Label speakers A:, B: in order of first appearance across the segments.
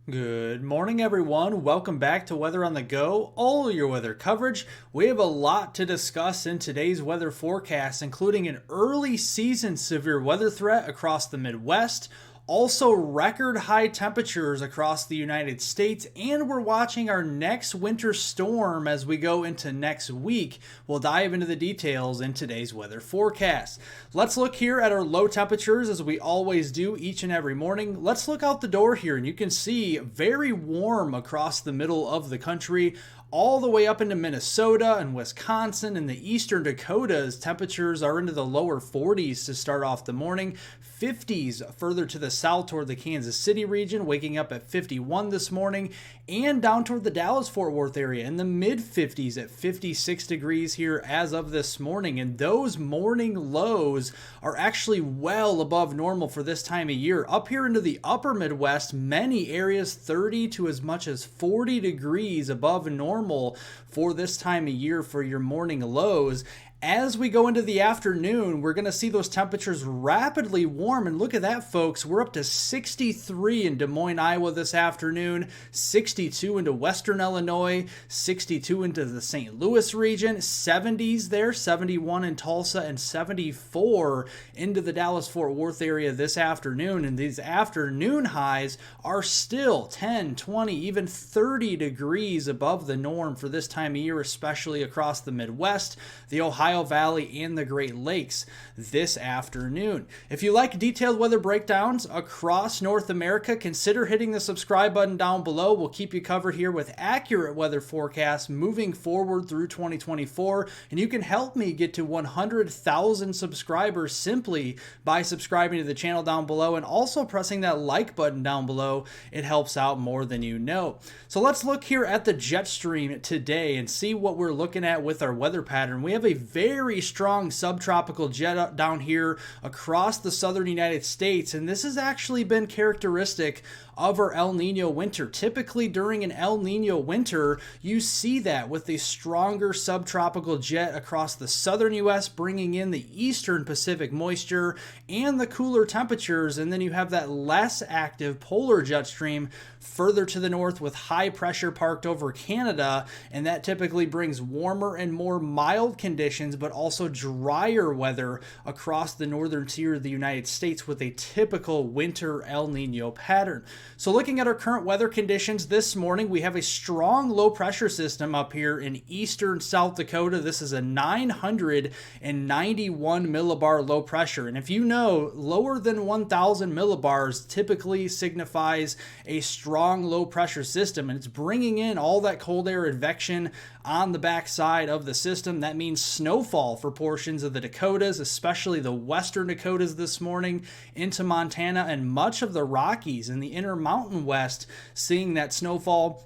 A: Good morning, everyone. Welcome back to Weather on the Go, all your weather coverage. We have a lot to discuss in today's weather forecast, including an early season severe weather threat across the Midwest, also record high temperatures across the United States, and we're watching our next winter storm as we go into next week. We'll dive into the details in today's weather forecast. Let's look here at our low temperatures as we always do each and every morning. Let's look out the door here and you can see very warm across the middle of the country, all the way up into Minnesota and Wisconsin and the eastern Dakotas. Temperatures are into the lower 40s to start off the morning, 50s further to the south toward the Kansas City region, waking up at 51 this morning, and down toward the Dallas-Fort Worth area in the mid 50s at 56 degrees here as of this morning. And those morning lows are actually well above normal for this time of year. Up here into the upper Midwest, many areas 30 to as much as 40 degrees above normal for this time of year for your morning lows. As we go into the afternoon, we're going to see those temperatures rapidly warm. And look at that, folks. We're up to 63 in Des Moines, Iowa this afternoon, 62 into western Illinois, 62 into the St. Louis region, 70s there, 71 in Tulsa, and 74 into the Dallas-Fort Worth area this afternoon. And these afternoon highs are still 10, 20, even 30 degrees above the norm for this time of year, especially across the Midwest, the Ohio Valley, and the Great Lakes this afternoon. If you like detailed weather breakdowns across North America, consider hitting the subscribe button down below. We'll keep you covered here with accurate weather forecasts moving forward through 2024, and you can help me get to 100,000 subscribers simply by subscribing to the channel down below and also pressing that like button down below. It helps out more than you know. So let's look here at the jet stream today and see what we're looking at with our weather pattern. We have a very strong subtropical jet down here across the southern United States, and this has actually been characteristic of our El Nino winter. Typically during an El Nino winter, you see that with a stronger subtropical jet across the southern U.S. bringing in the eastern Pacific moisture and the cooler temperatures, and then you have that less active polar jet stream further to the north with high pressure parked over Canada, and that typically brings warmer and more mild conditions but also drier weather across the northern tier of the United States with a typical winter El Nino pattern. So looking at our current weather conditions this morning, we have a strong low pressure system up here in eastern South Dakota. This is a 991 millibar low pressure. And if you know, lower than 1,000 millibars typically signifies a strong low pressure system, and it's bringing in all that cold air advection on the backside of the system. That means snowfall for portions of the Dakotas, especially the western Dakotas this morning into Montana and much of the Rockies and the inner Mountain West, seeing that snowfall.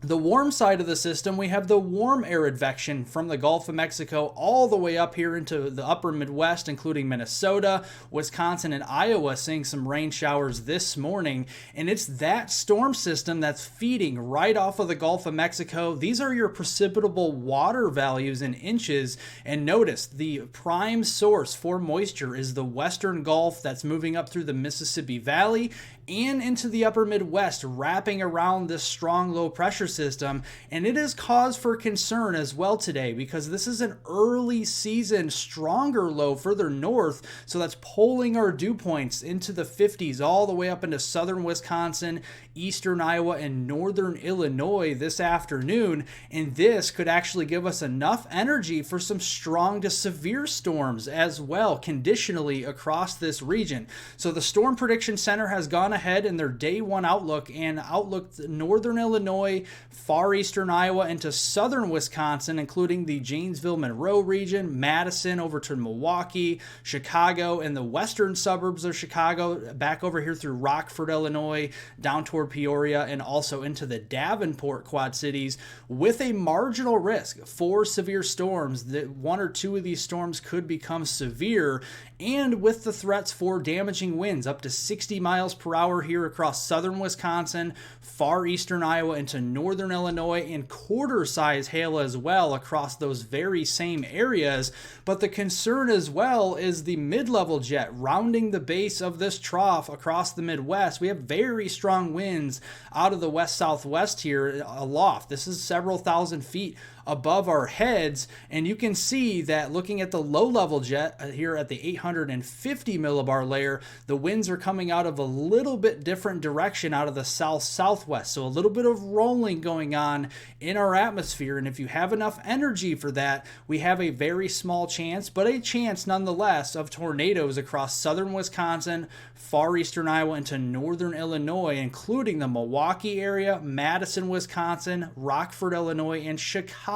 A: The warm side of the system, we have the warm air advection from the Gulf of Mexico all the way up here into the upper Midwest, including Minnesota, Wisconsin, and Iowa, seeing some rain showers this morning. And it's that storm system that's feeding right off of the Gulf of Mexico. These are your precipitable water values in inches. And notice the prime source for moisture is the Western Gulf that's moving up through the Mississippi Valley and into the upper Midwest, wrapping around this strong low pressure system. And it is cause for concern as well today because this is an early season stronger low further north, so that's pulling our dew points into the 50s all the way up into southern Wisconsin, eastern Iowa, and northern Illinois this afternoon. And this could actually give us enough energy for some strong to severe storms as well, conditionally across this region. So the Storm Prediction Center has gone ahead in their day one outlook and outlooked northern Illinois, far eastern Iowa, into southern Wisconsin, including the Janesville, Monroe region, Madison over to Milwaukee, Chicago, and the western suburbs of Chicago, back over here through Rockford, Illinois, down toward Peoria, and also into the Davenport Quad Cities, with a marginal risk for severe storms. That one or two of these storms could become severe, and with the threats for damaging winds up to 60 miles per hour shower here across southern Wisconsin, far eastern Iowa into northern Illinois, and quarter-size hail as well across those very same areas. But the concern as well is the mid-level jet rounding the base of this trough across the Midwest. We have very strong winds out of the west-southwest here aloft. This is several thousand feet above our heads, and you can see that looking at the low-level jet here at the 850 millibar layer, the winds are coming out of a little bit different direction out of the south-southwest, so a little bit of rolling going on in our atmosphere. And if you have enough energy for that, we have a very small chance, but a chance nonetheless, of tornadoes across southern Wisconsin, far eastern Iowa into northern Illinois, including the Milwaukee area, Madison, Wisconsin, Rockford, Illinois, and Chicago,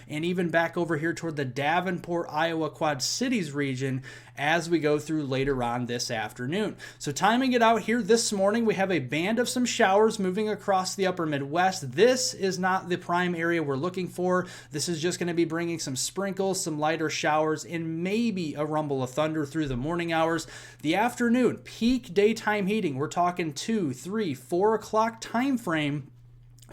A: and even back over here toward the Davenport, Iowa, Quad Cities region as we go through later on this afternoon. So timing it out here this morning, we have a band of some showers moving across the upper Midwest. This is not the prime area we're looking for. This is just going to be bringing some sprinkles, some lighter showers, and maybe a rumble of thunder through the morning hours. The afternoon, peak daytime heating, we're talking 2, 3, 4 o'clock time frame.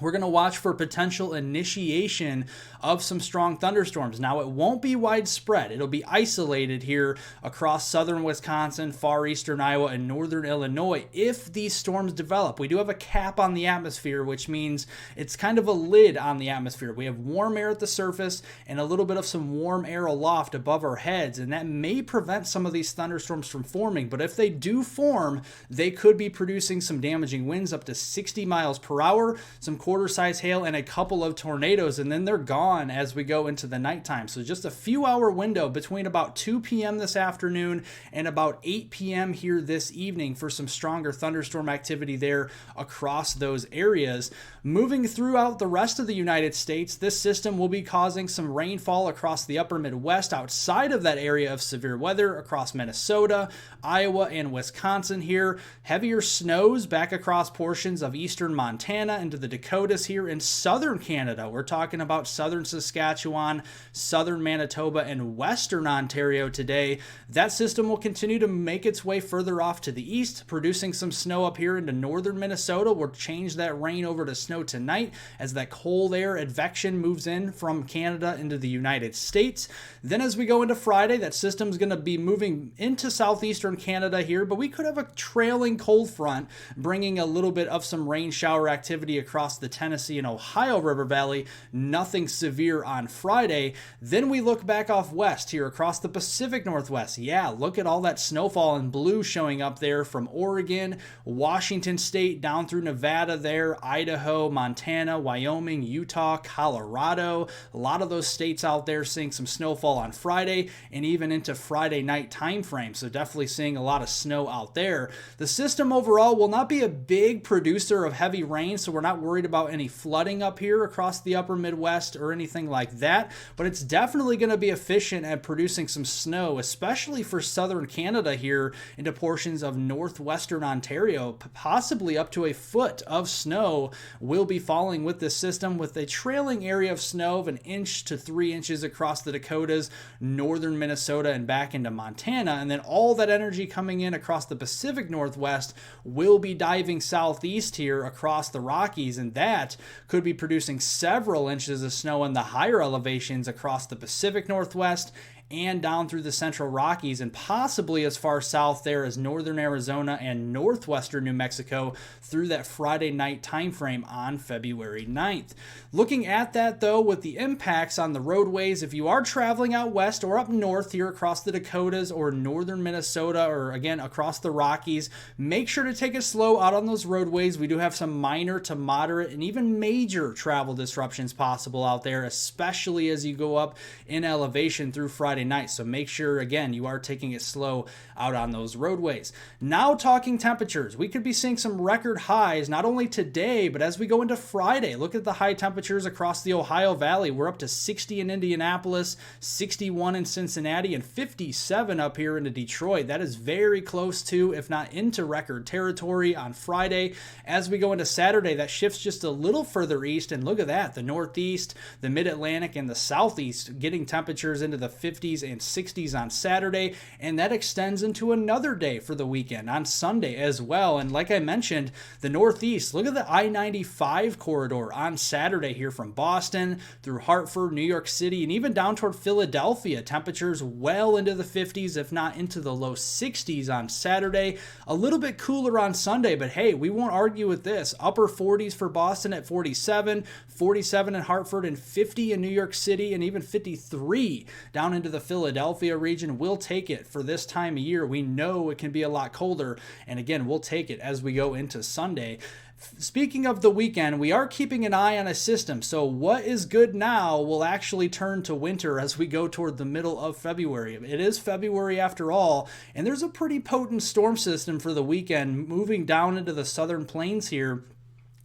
A: We're going to watch for potential initiation of some strong thunderstorms. Now, it won't be widespread. It'll be isolated here across southern Wisconsin, far eastern Iowa, and northern Illinois if these storms develop. We do have a cap on the atmosphere, which means it's kind of a lid on the atmosphere. We have warm air at the surface and a little bit of some warm air aloft above our heads, and that may prevent some of these thunderstorms from forming. But if they do form, they could be producing some damaging winds up to 60 miles per hour, some quarter-size hail, and a couple of tornadoes, and then they're gone as we go into the nighttime. So just a few hour window between about 2 p.m. this afternoon and about 8 p.m. here this evening for some stronger thunderstorm activity there across those areas. Moving throughout the rest of the United States, this system will be causing some rainfall across the upper Midwest outside of that area of severe weather across Minnesota, Iowa, and Wisconsin here. Heavier snows back across portions of eastern Montana into the Dakotas here in southern Canada. We're talking about southern Saskatchewan, southern Manitoba, and western Ontario today. That system will continue to make its way further off to the east, producing some snow up here into northern Minnesota. We'll change that rain over to snow tonight as that cold air advection moves in from Canada into the United States. Then as we go into Friday, that system's going to be moving into southeastern Canada here, but we could have a trailing cold front bringing a little bit of some rain shower activity across the Tennessee and Ohio River Valley. Nothing severe on Friday. Then we look back off west here across the Pacific Northwest. Yeah, look at all that snowfall in blue showing up there from Oregon, Washington State, down through Nevada there, Idaho, Montana, Wyoming, Utah, Colorado. A lot of those states out there seeing some snowfall on Friday and even into Friday night time frame. So definitely seeing a lot of snow out there. The system overall will not be a big producer of heavy rain, so we're not worried about any flooding up here across the upper Midwest or anything like that, but it's definitely going to be efficient at producing some snow, especially for southern Canada here into portions of northwestern Ontario. Possibly up to a foot of snow will be falling with this system, with a trailing area of snow of 1 inch to 3 inches across the Dakotas, northern Minnesota, and back into Montana. And then all that energy coming in across the Pacific Northwest will be diving southeast here across the Rockies, and that could be producing several inches of snow in the higher elevations across the Pacific Northwest and down through the central Rockies, and possibly as far south there as northern Arizona and northwestern New Mexico through that Friday night time frame on February 9th. Looking at that though, with the impacts on the roadways, if you are traveling out west or up north here across the Dakotas or northern Minnesota, or again across the Rockies, make sure to take it slow out on those roadways. We do have some minor to moderate and even major travel disruptions possible out there, especially as you go up in elevation through Friday night. So make sure, again, you are taking it slow out on those roadways. Now talking temperatures, we could be seeing some record highs not only today, but as we go into Friday. Look at the high temperatures across the Ohio Valley. We're up to 60 in Indianapolis, 61 in Cincinnati, and 57 up here into Detroit. That is very close to, if not into record territory on Friday. As we go into Saturday, that shifts just a little further east, and look at that, the Northeast, the Mid-Atlantic, and the Southeast getting temperatures into the 50s 50s and 60s on Saturday, and that extends into another day for the weekend on Sunday as well. And like I mentioned, the Northeast, look at the I-95 corridor on Saturday here from Boston through Hartford, New York City, and even down toward Philadelphia. Temperatures well into the 50s, if not into the low 60s on Saturday. A little bit cooler on Sunday, but hey, we won't argue with this. Upper 40s for Boston at 47, 47 in Hartford, and 50 in New York City, and even 53 down into the Philadelphia region. We'll take it for this time of year. We know it can be a lot colder, and again, we'll take it as we go into Sunday. Speaking of the weekend, we are keeping an eye on a system, so what is good now will actually turn to winter as we go toward the middle of February. It is February after all, and there's a pretty potent storm system for the weekend moving down into the southern plains here.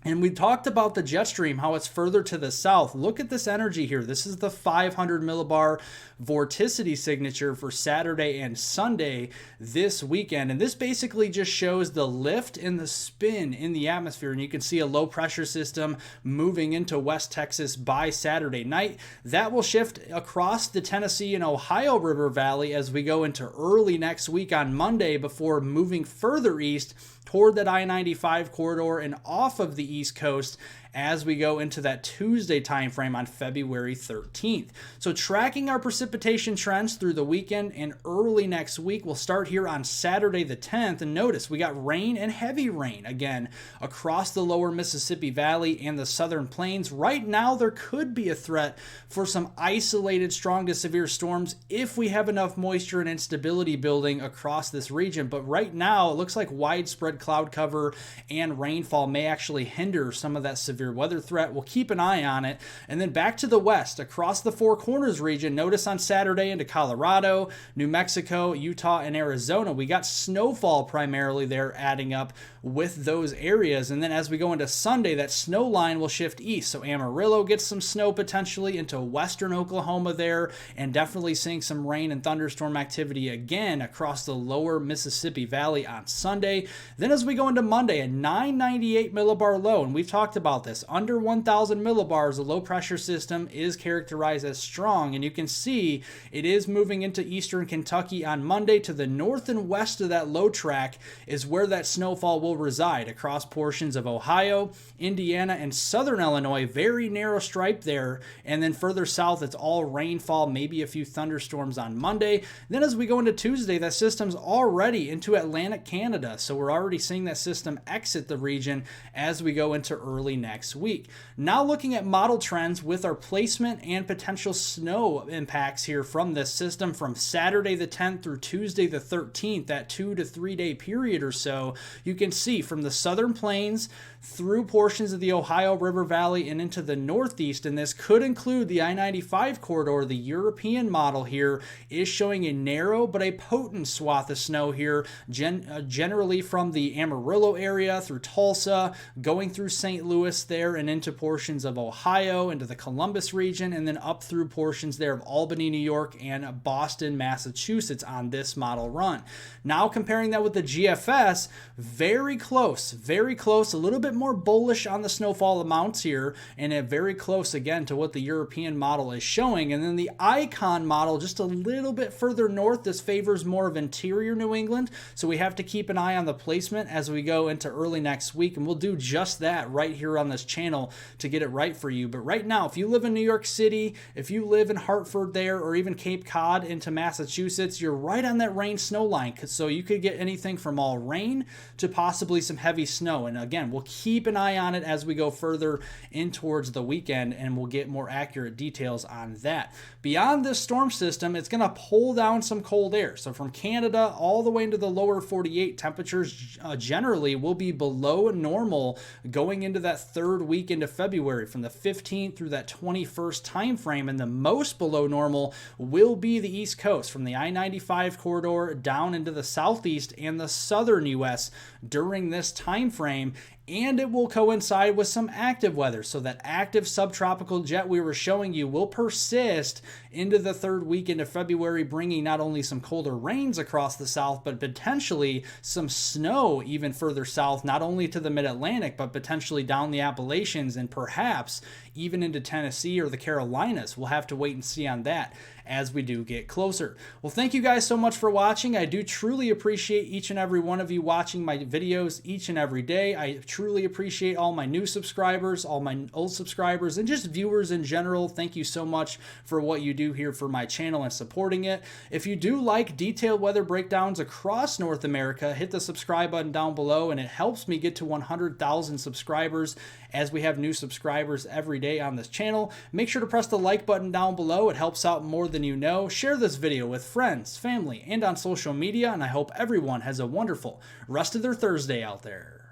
A: And we talked about the jet stream, how it's further to the south. Look at this energy here. This is the 500 millibar vorticity signature for Saturday and Sunday this weekend. And this basically just shows the lift and the spin in the atmosphere. And you can see a low pressure system moving into West Texas by Saturday night. That will shift across the Tennessee and Ohio River Valley as we go into early next week on Monday before moving further east toward that I-95 corridor and off of the East Coast as we go into that Tuesday timeframe on February 13th. So tracking our precipitation trends through the weekend and early next week, we'll start here on Saturday the 10th. And notice we got rain and heavy rain again across the lower Mississippi Valley and the southern plains. Right now, there could be a threat for some isolated strong to severe storms if we have enough moisture and instability building across this region. But right now, it looks like widespread cloud cover and rainfall may actually hinder some of that severe weather threat. We'll keep an eye on it. And then back to the west, across the Four Corners region, notice on Saturday into Colorado, New Mexico, Utah, and Arizona, we got snowfall primarily there adding up with those areas. And then as we go into Sunday, that snow line will shift east. So Amarillo gets some snow potentially into western Oklahoma there, and definitely seeing some rain and thunderstorm activity again across the lower Mississippi Valley on Sunday. Then as we go into Monday, a 998 millibar low, and we've talked about this, under 1,000 millibars, the low pressure system is characterized as strong, and you can see it is moving into eastern Kentucky on Monday. To the north and west of that low track is where that snowfall will reside across portions of Ohio, Indiana, and southern Illinois. Very narrow stripe there, and then further south it's all rainfall, maybe a few thunderstorms on Monday. Then as we go into Tuesday, that system's already into Atlantic Canada, so we're already seeing that system exit the region as we go into early next week. Now looking at model trends with our placement and potential snow impacts here from this system from Saturday the 10th through Tuesday the 13th, that 2 to 3 day period or so, you can see from the southern plains through portions of the Ohio River Valley and into the Northeast, and this could include the I-95 corridor. The European model here is showing a narrow but a potent swath of snow here, generally from the Amarillo area through Tulsa, going through St. Louis there and into portions of Ohio, into the Columbus region, and then up through portions there of Albany, New York, and Boston, Massachusetts on this model run. Now comparing that with the GFS, very close, a little bit more bullish on the snowfall amounts here, and very close again to what the European model is showing. And then the Icon model just a little bit further north. This favors more of interior New England, so we have to keep an eye on the placement as we go into early next week, and we'll do just that right here on this channel to get it right for you. But right now, if you live in New York City, if you live in Hartford there, or even Cape Cod into Massachusetts, you're right on that rain snow line, so you could get anything from all rain to possibly some heavy snow. And again, we'll keep an eye on it as we go further in towards the weekend, and we'll get more accurate details on that. Beyond this storm system, it's going to pull down some cold air. So from Canada all the way into the lower 48, temperatures generally will be below normal going into that third week into February from the 15th through that 21st time frame, and the most below normal will be the East Coast from the I-95 corridor down into the southeast and the southern U.S. during this time frame. And it will coincide with some active weather. So that active subtropical jet we were showing you will persist into the third week into February, bringing not only some colder rains across the south, but potentially some snow even further south, not only to the mid-Atlantic, but potentially down the Appalachians and perhaps even into Tennessee or the Carolinas. We'll have to wait and see on that. as we do get closer. Well, thank you guys so much for watching. I do truly appreciate each and every one of you watching my videos each and every day. I truly appreciate all my new subscribers, all my old subscribers, and just viewers in general. Thank you so much for what you do here for my channel and supporting it. If you do like detailed weather breakdowns across North America, hit the subscribe button down below, and it helps me get to 100,000 subscribers as we have new subscribers every day on this channel. Make sure to press the like button down below. It helps out more than you know. Share this video with friends, family, and on social media, and I hope everyone has a wonderful rest of their Thursday out there.